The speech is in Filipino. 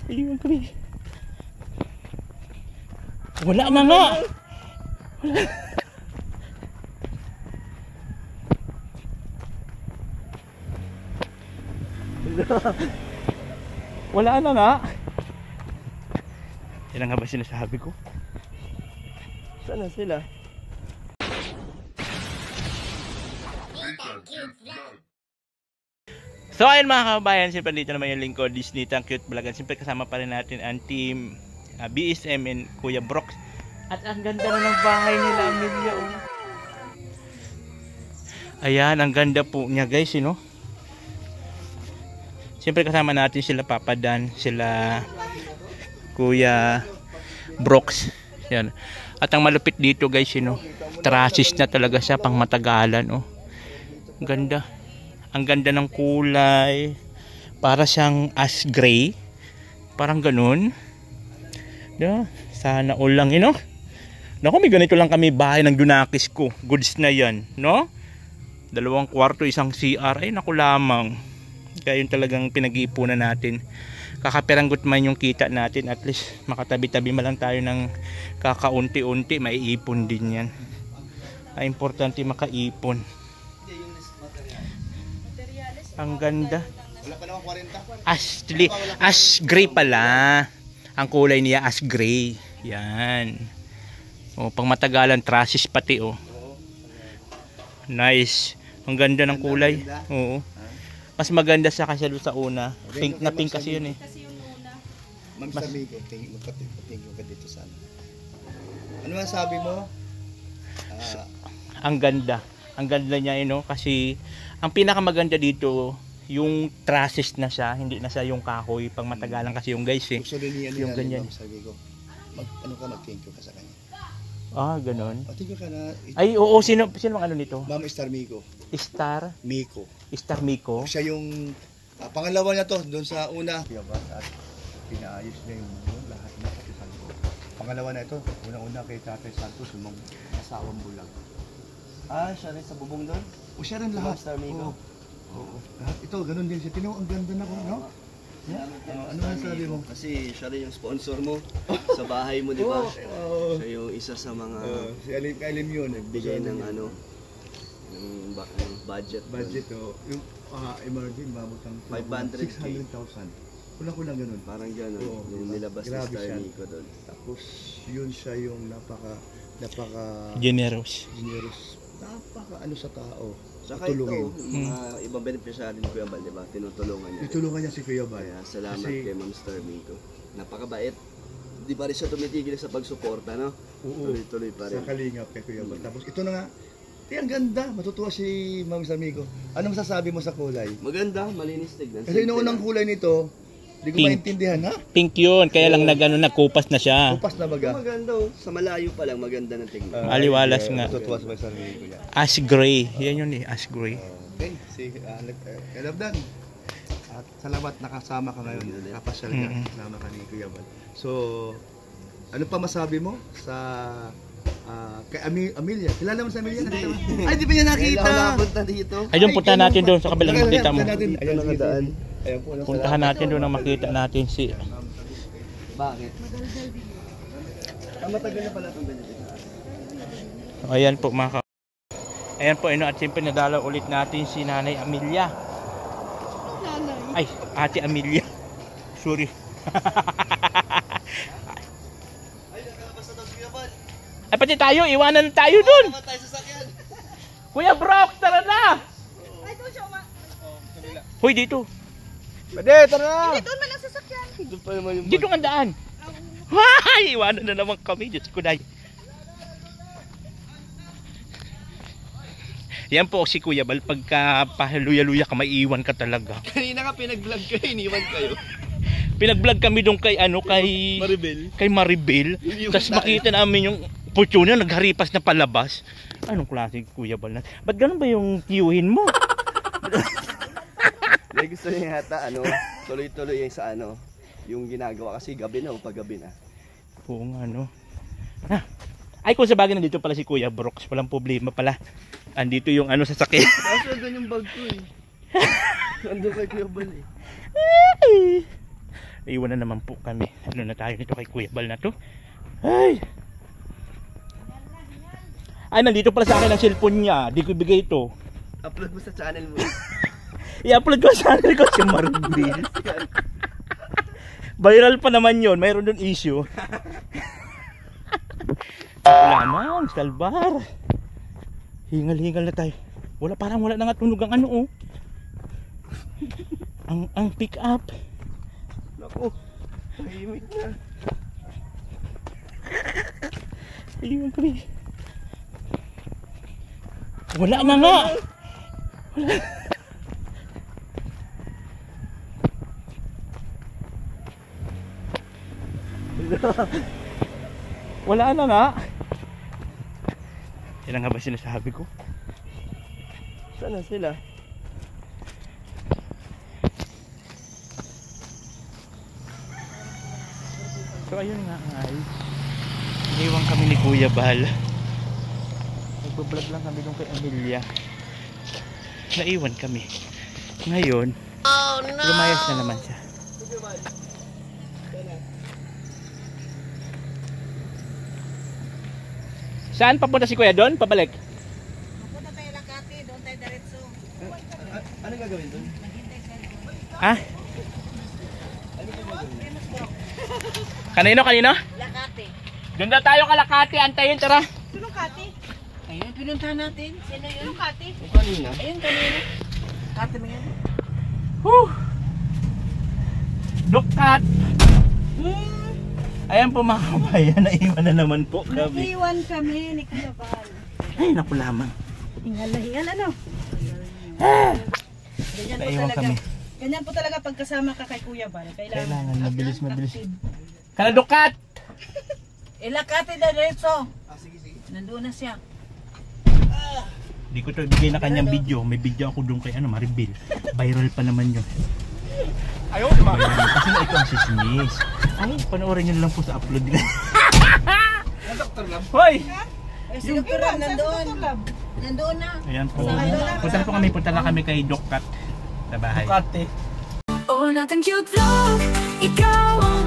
Iwan kami. Wala na nga. Wala. Wala na nga. Yan nga ba sinasabi ko? Saan na sila? So ayun mga kababayan, siyempre dito naman yung lingkod Disney Tang Cute Vlog. Siyempre kasama pa rin natin ang team BSM and Kuya Brox. At ang ganda na ng bahay nila, Amelia. Oh. Ayan, ang ganda po niya guys, you know? Siyempre kasama natin sila Papa Dan, sila Kuya Brox. Yan. At ang malupit dito guys, you know, trassis na talaga siya, pang matagalan. Oh. Ganda. Ang ganda ng kulay. Para siyang ash gray. Parang ganun. Yeah. Sana all lang, you know. Naku, may ganito lang kami bahay ng Dunakis ko. Goods na yan, no? 2 kwarto, 1 CR. Ay, naku lamang. Kaya yun talagang pinag-iipunan natin. Kakaperanggot man yung kita natin. At least makatabi-tabi man lang tayo ng kakaunti-unti. Maiipon din yan. Ay, importante makaipon. Ang ganda. Ash gray pala. Ang kulay niya ash gray. Yan. Oh, pang matagalan trassis pati oh. Nice. Ang ganda ng kulay. Oo. Mas maganda siya kasi sa una. Pink na pink kasi yun eh. Ma'am sabi ko, magpatingin ka dito sana. Ano masabi mo? Ang ganda. Ang ganda niya, you know, kasi ang pinakamaganda dito, yung trusses na siya, hindi na siya yung kahoy, pang matagalan kasi yung guys eh. Yung ganyan. Sabi ko, mag-thank you ka sa kanya. Ah, ganun. Thank you ka na. Ay, oo, sino ang ano nito? Ma'am Star Miko. Star Miko. Siya yung pangalawa niya to, doon sa una. At pinaayos niya yung lahat na pati Santos. Pangalawa na ito, unang-una kay Tatay Santos, yung asawang bulang. Siya rin sa bubong doon? O siya rin lahat. Star Miko. Oo. Lahat ito, ganun din siya. Tinaw, ang ganda na ko, no? Ano ang sabi mo? Kasi siya rin yung sponsor mo sa bahay mo, di ba? Siya yung isa sa mga si Alim yun. nagbigay ng ano, yung budget. Yung emergency, mabutang 500,000. 600,000. Kulang ganun. Parang gano'n, yung nilabas ni Star Miko doon. Tapos, yun siya yung napaka Generous. Napaka ano sa tao. Saka ito, mga ibang beneficiary ni Kuya Bal, di ba? Tinutulungan niya. Tinutulungan niya si Kuya Bal. Kaya salamat kay Ma'am Star Miko. Napakabait. Di ba rin siya tumitigil sa pagsuporta, no? Tuloy-tuloy pa rin. Sa kalingap kay Kuya Bal. Tapos ito na nga, ang ganda. Matutuwa si Ma'am Star Miko. Anong masasabi mo sa kulay? Maganda, malinis tignan. Kasi noong unang kulay nito, di ko maintindihan, ha? Pink yun, kaya lang nagkupas na siya. Kupas na baga. Maganda, sa malayo pa lang, maganda ng tignan. Aliwalas nga. Matutuwa si Ma'am Star Miko yan. Ash gray. Yan yun eh, ash gray. Okay, Kalabdan. At salamat nakasama ka ngayon. Kapasyal ka, kasama ka ni Kuya Bal. So, ano pa masabi mo sa kay Amelia? Kilala mo si Amelia? Ay, di ba niya nakita? Kailan ako napunta dito? Ayun, puntahan natin doon sa kabilang makita mo. Ayan, nakadaan. Puntahan natin doon ang makita natin si... Bakit? Matagal na pala itong ganito. Ayan po mga ayan po, at siyempre nadalaw ulit natin si Nanay Amelia. Ay, Ate Amelia. Sorry. Ay, pati tayo, iwanan na tayo dun. Kuya Brox, tara na. Hoy, dito. Pwede, tara na. Hindi, doon man ang sasakyan. Doon pa naman yung Dito ang daan. Hay, iwanan na naman kami. Diyos ko dahil. Yan po si Kuya Bal, pagka pahaluya-luya ka, maiiwan ka talaga. Kanina ka pinag-vlog kayo, iniwan kayo. Pinag-vlog kami doon kay Maribel. Kay Maribel. Tapos makita namin yung fortune nagharipas na palabas. Anong klase Kuya Bal na? Ba't ganun ba yung tiyuhin mo? May gusto niya yata, tuloy-tuloy yung sa yung ginagawa kasi gabi na o paggabi na. Oo nga, no. Ay, kung sa bagay nandito pala si Kuya Brox, walang problema pala. Andito yung sasakyan. Kaso doon yung bag ko eh. Andun kay Kuya Bal eh. Iwan na naman po kami. Ano na tayo nito kay Kuya Bal na to? Ay! Ay, nandito pala sa akin ang cellphone niya. Di ko ibigay ito. Upload mo sa channel mo. I-upload ko sa channel ko si Marbil. Viral pa naman yon, mayroon doon issue. Wala man, salbar. Hingal-hingal na tayo. Parang wala na nga tunog ang ano, oh. ang pick up. Naku, tahimik na. Iwan kami. Wala na nga. Wala. Wala na nga. Yan nga ba sinasabi ko? Sana sila? So ayun nga ay iniwan kami ni Kuya Bal. Nagbablog lang kami doon kay Amelia. Naiwan kami. Ngayon, lumayas na naman siya. Saan papunta si Kuya doon? Pabalik? Papunta tayo Lakati, doon tayo diretso. Ano gagawin doon? Ah? Kanino? Lakati. Doon daw tayo Kalakati, antayin, tara. Sinong Kati? Ayun, pinuntahan natin. Sino yun? Sinong Kati? O kanina? Ayun, kanina. Kati mo yan. Whew! Dukat! Ayan po mga kabayan, naiwan na naman po kami. Naiwan kami ni Kuya Bal. Ay, naku lamang. Hingal na hingal, ano? Ganyan po Naiwan talaga. kami. Ganyan po talaga pagkasama ka kay Kuya Bal. Kailangan mabilis. active. Kana Dukat! Lakati na diretso. Nandoon na siya. Di ko to ibigay na kanyang video. May video ako doon kay Maribel. Viral pa naman yun. Ayaw, kasi na ito ang sismis. Ay, panoorin nyo lang po sa upload nila. Dr. Lab? Hoy! Si Dr. Lab nandoon. Nandoon na. Ayan po. Punta na kami kay Dukat sa bahay. Oh, nothing cute vlog. Ikaw ang